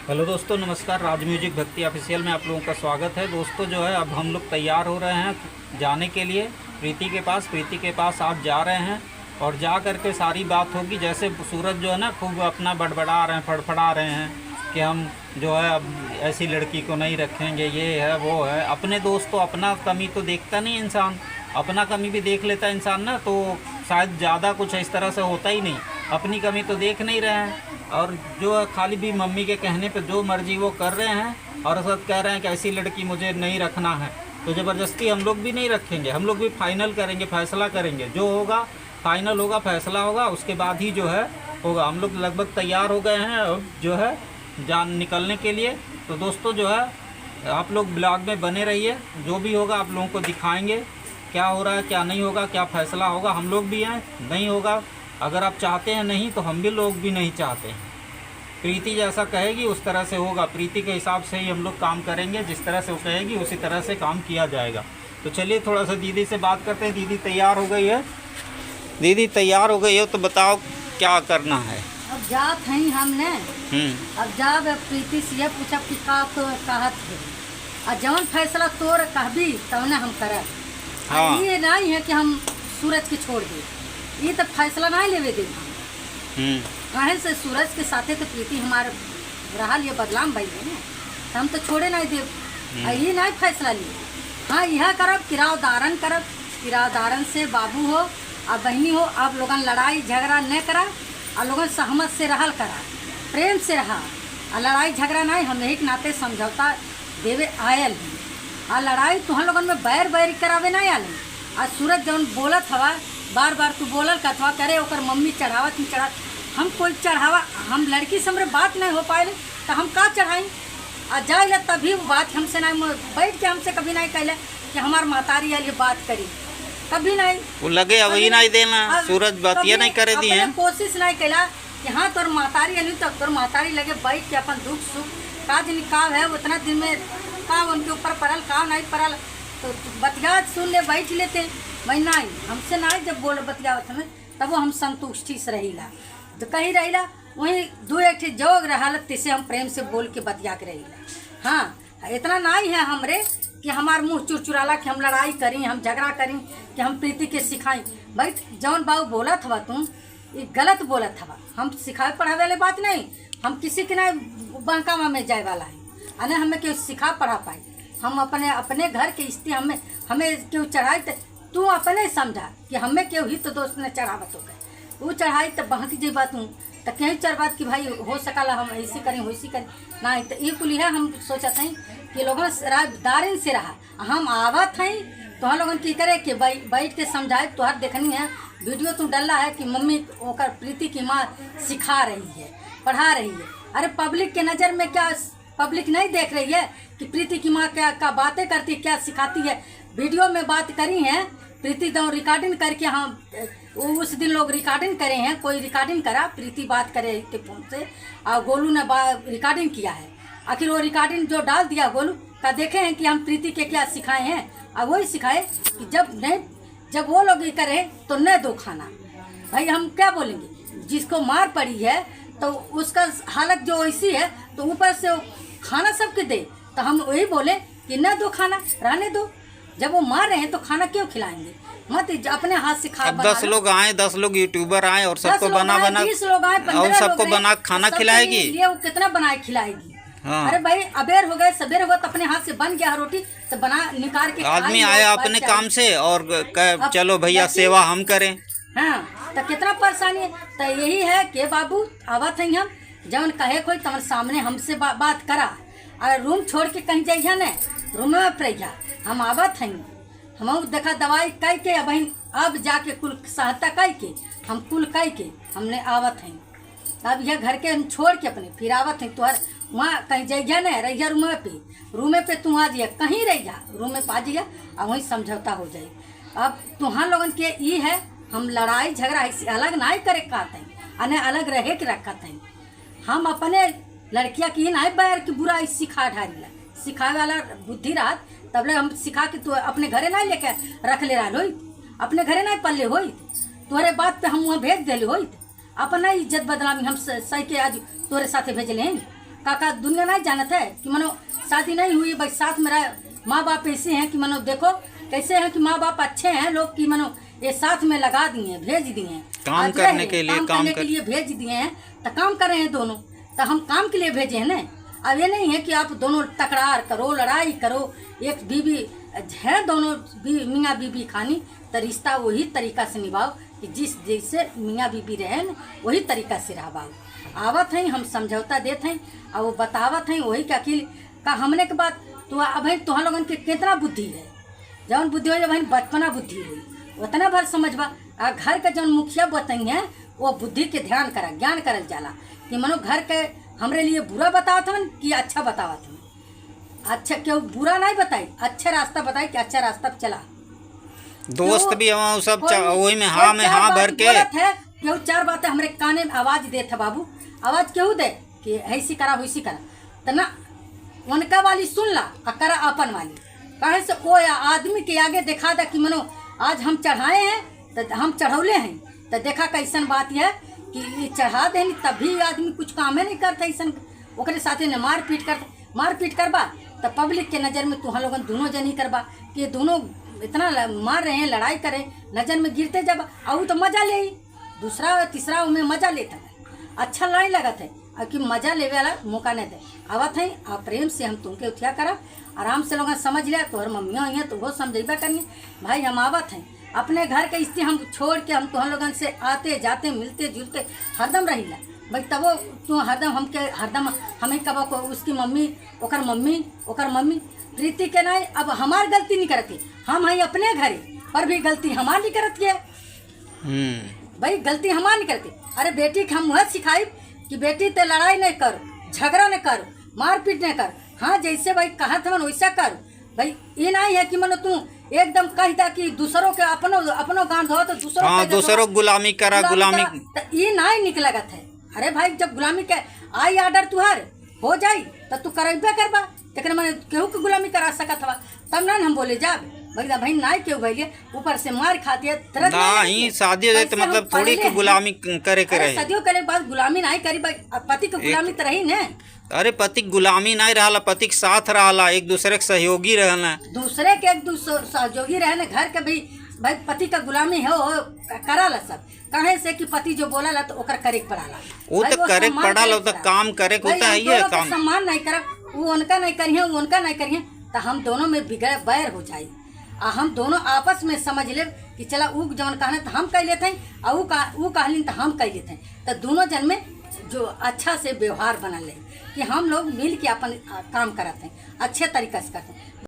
Hello दोस्तों, नमस्कार। राज music भक्ति ऑफिशियल में आप लोगों का स्वागत है। दोस्तों जो है, अब हम लोग तैयार हो रहे हैं जाने के लिए प्रीति के पास। प्रीति के पास आज जा रहे हैं और जा कर के सारी बात होगी। जैसे सूरज जो है ना, खूब अपना बड़बड़ा रहे हैं, फड़फड़ा रहे हैं कि हम जो है अब ऐसी लड़की को नहीं रखेंगे, ये है वो है। अपने दोस्त तो अपना कमी तो देखता नहीं इंसान, अपना कमी भी देख लेता इंसान ना, तो शायद ज़्यादा कुछ इस तरह से होता ही नहीं। अपनी कमी तो देख नहीं रहे हैं और जो है खाली भी मम्मी के कहने पे जो मर्जी वो कर रहे हैं और सब कह रहे हैं कि ऐसी लड़की मुझे नहीं रखना है। तो ज़बरदस्ती हम लोग भी नहीं रखेंगे, हम लोग भी फाइनल करेंगे, फैसला करेंगे। जो होगा फाइनल होगा, फैसला होगा, उसके बाद ही जो है होगा। हम लोग लगभग तैयार हो गए हैं और जो है जान निकलने के लिए। तो दोस्तों जो है, आप लोग ब्लॉग में बने रहिए, जो भी होगा आप लोगों को दिखाएंगे क्या हो रहा है, क्या नहीं होगा, क्या फ़ैसला होगा। हम लोग भी हैं, नहीं होगा अगर आप चाहते हैं नहीं, तो हम भी लोग भी नहीं चाहते हैं। प्रीति जैसा कहेगी उस तरह से होगा, प्रीति के हिसाब से ही हम लोग काम करेंगे। जिस तरह से वो कहेगी उसी तरह से काम किया जाएगा। तो चलिए थोड़ा सा दीदी से बात करते हैं। दीदी तैयार हो गई है? दीदी तैयार हो गई हो तो बताओ क्या करना है। अब जात हैं हमने। अब जब प्रीति से ये पूछा कि का तो कहत है और जवन फैसला तोर कहबी तवने हम करब। हाँ। ये नहीं है कि हम सूरज के छोड़ दे, ये तो फैसला नहीं लेवे दे। कहे से सूरज के साथे तो प्रीति हमारे रहा लिए बदलाम भाई है ना, तो हम तो छोड़े नहीं दे। ये नहीं फैसला लिए। हाँ, यह करब किराएदारन करब, किराएदारन से बाबू हो और बहनी हो, आप लोगन लड़ाई झगड़ा न करा और लोगन सहमत से रहल करा, प्रेम से रहा और लड़ाई झगड़ा नहीं। हम एक नाते समझौता देवे आयल हैं और लड़ाई तुहन लोगन में बैर बैर करावे नहीं आल। आज सूरज जौन बोलत हवा बार बार तू बोलल कथवा करे ओकर मम्मी चढ़ावत नहीं चढ़ा, हम कोई चढ़ावा, हम लड़की से हमरे बात नहीं हो पाए तो हम का चढ़ाई आ जाए तभी वो बात हमसे नहीं बैठ के हमसे कभी नहीं कहले कि हमार मातारी वाली बात करी, कभी नहीं। वो लगे वही नहीं देना, सूरज बतिया नहीं करे दी है, कोशिश नहीं कैला कि हाँ तोर मातारी अली, तब तोर मातारी लगे बैठ के अपन दुख सुख का दिन का है उतना दिन में का उनके ऊपर पड़ल का नहीं पड़ल तो बतिया सुन ले बैठ लेते। वही नहीं, हमसे नहीं जब बोल बतियावत हमें तब वो हम संतुष्टि से रहीला, तो कहीं रहीला वहीं दो एक जोग रहा तिसे हम प्रेम से बोल के बतिया के रहीला। हाँ, इतना नहीं है हमरे कि हमार मुँह चुरचुराला कि हम लड़ाई करी, हम झगड़ा करी, कि हम प्रीति के सिखाई। भाई जौन बाबू बोलत हवा तुम ये गलत बोलत हवा, हम सिखाए पढ़ावे वाले बात नहीं। हम किसी के नहीं बहकावा में जाए वाला है अने हमें क्यों सिखा पढ़ा पाए। हम अपने अपने घर के स्थिति हमें क्यों चढ़ाई तो तू अपने समझा कि हमें क्यों ही तो दोस्त ने चढ़ावत हो गए, वो चढ़ाई तो बहक जी बात हूँ तो कहीं चढ़ बात कि भाई हो सकला हम ऐसी करें वैसी करें नहीं। तो ये कुल है हम सोचते हैं कि लोगों दारिन से रहा हम आवत हैं तो हम लोगन की करे कि बैठ के समझाए। तुहार देखनी है वीडियो तू डल्ला है कि मम्मी ओकर प्रीति की माँ सिखा रही है, पढ़ा रही है। अरे पब्लिक के नज़र में क्या पब्लिक नहीं देख रही है कि प्रीति की माँ क्या बातें करती है, क्या सिखाती है। वीडियो में बात करी है प्रीति तो रिकॉर्डिंग करके, हम उस दिन लोग रिकॉर्डिंग करे हैं, कोई रिकॉर्डिंग करा, प्रीति बात करे थे फोन से और गोलू ने रिकॉर्डिंग किया है। आखिर वो रिकॉर्डिंग जो डाल दिया गोलू का देखे हैं कि हम प्रीति के क्या सिखाए हैं और वही सिखाए कि जब वो लोग ये करे तो न दो खाना। भाई हम क्या बोलेंगे, जिसको मार पड़ी है तो उसका हालत जो ऐसी है तो ऊपर से खाना सबके दे, तो हम वही बोले कि न दो खाना, रहने दो। जब वो मार रहे हैं तो खाना क्यों खिलाएंगे, मत अपने हाथ से खा। 10 लोग आए, 10 लोग यूट्यूबर आए और सबको बना 20 लोग आए, 15 और सबको लोग बना खाना खिलाएगी। ये वो कितना बनाए खिलाएगी। हाँ। अरे भाई अबेर हो गए सवेर हो तो अपने हाथ से बन गया रोटी तो बना निकाल के आदमी आया अपने काम से और चलो भैया सेवा हम करें। हाँ, तो कितना परेशानी है। तो यही है कि बाबू आवत हैं हम जवन कहे कोई तुम्हारे सामने हमसे बात करा और रूम छोड़ के कहीं जाइए न, रूम में रहिया। हम आवत हैं, हम देखा दवाई कह के अब जाके कुल सहायता कह के हम कुल कह के हमने आवत हैं। अब यह घर के हम छोड़ के अपने फिर आवत हैं। तुहर वहाँ कहीं जाइए न, रहिया रूमे पे तू आ जाइए, कहीं रहिया रूम में पा जाइए और वहीं समझौता हो जाए। अब तुहार लोगन के ये है हम लड़ाई झगड़ा ऐसे अलग नहीं करे कहते हैं अने अलग रहे के रखते हैं। हम अपने लड़कियाँ की नहीं बैर की बुराई सिखा ढारीला, सिखाए वाला बुद्धि रात तब ले हम सिखा के तू अपने घरे नहीं लेके रख ले रहा हो, अपने घरे नहीं पल्ले हो, तुम्हारे बात पे हम वहाँ भेज दिले हो, अपना इज्जत बदनामी हम सही के आज तोरे साथे भेजले हैं। काका दुनिया नहीं जानत है कि मनो शादी नहीं हुई भाई साथ मेरा माँ बाप ऐसे हैं कि मनो देखो कैसे हैं कि माँ बाप अच्छे हैं लोग कि मनो ये साथ में लगा दिए भेज दिए काम करने के लिए, काम करने के लिए भेज दिए हैं तो काम कर रहे हैं दोनों। तो हम काम के लिए भेजे हैं ना। अब ये नहीं है कि आप दोनों तकरार करो लड़ाई करो। एक बीवी है दोनों मियाँ बीबी खानी तो रिश्ता वही तरीका से निभाओ कि जिस जैसे मियाँ बीबी रहे न वही तरीका से रहवाओ। आवत हैं हम समझौता देते हैं और वो बतावत हैं वही का अकील का हमने के बाद तो अब भाई तुम लोगन के कितना बुद्धि है जौन बुद्धि हो भाई बचपना बुद्धि हुई उतना भर समझबा। आ घर के जौन मुखिया बताई हैं वो बुद्धि के ध्यान करा ज्ञान करल जाला कि मनो घर के हमरे लिए बुरा बतावत हन कि अच्छा बतावत हन। अच्छा क्यों बुरा नहीं बताई अच्छा रास्ता बताई कि अच्छा रास्ता पे चला। दोस्त भी वहाँ सब वही में हाँ भर के क्यों चार बातें हमरे काने में आवाज देते बाबू आवाज क्यों दे कि ऐसी करा वैसी करा तो ना उनका वाली सुन ला और करा अपन वाली कहे से ओ आदमी के आगे दिखा दा कि मनो आज हम चढ़ाए हैं तो हम चढ़ौले हैं तो देखा कैसन बात है कि ये चढ़ा दे तभी आदमी कुछ काम नहीं करता ऐसा ओकरे साथे ने मारपीट करबा तो पब्लिक के नज़र में तुम लोगन दोनों जन ही करबा कि दोनों इतना मार रहे हैं लड़ाई करें नज़र में गिरते जब आऊ तो मजा ले दूसरा तीसरा में मजा लेता अच्छा नहीं लगत है और कि मजा लेवे वाला मौका नहीं दे आवत है आप प्रेम से हम तुमके उठिया करा आराम से लोग समझ लिया तोहर मम्मियाँ हैं तो वो समझेबा करनी भाई हम आवत हैं अपने घर के स्थिति हम छोड़ के हम तुम लोगन से आते जाते मिलते जुलते हरदम रही भाई तब वो तू हरदम हमें कब को उसकी मम्मी ओकर मम्मी प्रीति के नहीं अब हमार गलती नहीं करती हम हैं अपने घरे पर भी गलती हमार नहीं करती है भाई गलती हमार नहीं करती। अरे बेटी के हम वह सिखाई कि बेटी ते लड़ाई नहीं कर झगड़ा नहीं कर मारपीट नहीं कर हाँ जैसे भाई कहा था मन वैसा कर भाई ये नहीं है कि मनो तू एकदम कह दा कि दूसरों के अपनो गांड धो तो दूसरों गुलामी करा गुलामी तो ये नहीं निक लगत है। अरे भाई जब गुलामी के आई आर्डर तुहार हो जाई तो तू करेबे करबा लेकिन मैंने केहू के गुलामी करा सकत हवा तब ना हम बोले जा भाई नाई क्यों भैया ऊपर से मार खाती है नहीं शादी हो तो मतलब थोड़ी की गुलामी करे शादियों करे बाद गुलामी नहीं करी भाई पति की गुलामी तो रही न। अरे पति गुलामी नहीं रहा पति के साथ रहा एक दूसरे के सहयोगी रहना दूसरे के एक दूसरे सहयोगी रहना घर के भी भाई पति का गुलामी है वो कराला सब कहे से कि पति जो बोला ला तो ओकर करे पड़ाला वो तो करे पड़ाला तो काम करे को है ये काम सम्मान नहीं कर वो उनका नहीं करिए तो हम दोनों में बिगड़ बैर हो जाए हम दोनों आपस में समझ ले कि चला ऊ जवन कहना तो हम कह लेते हैं और ऊ कहलिन तो हम कह लेते हैं तो दोनों जन में जो अच्छा से व्यवहार बना ले कि हम लोग मिल के अपन काम कराते हैं अच्छे तरीके से करते हैं।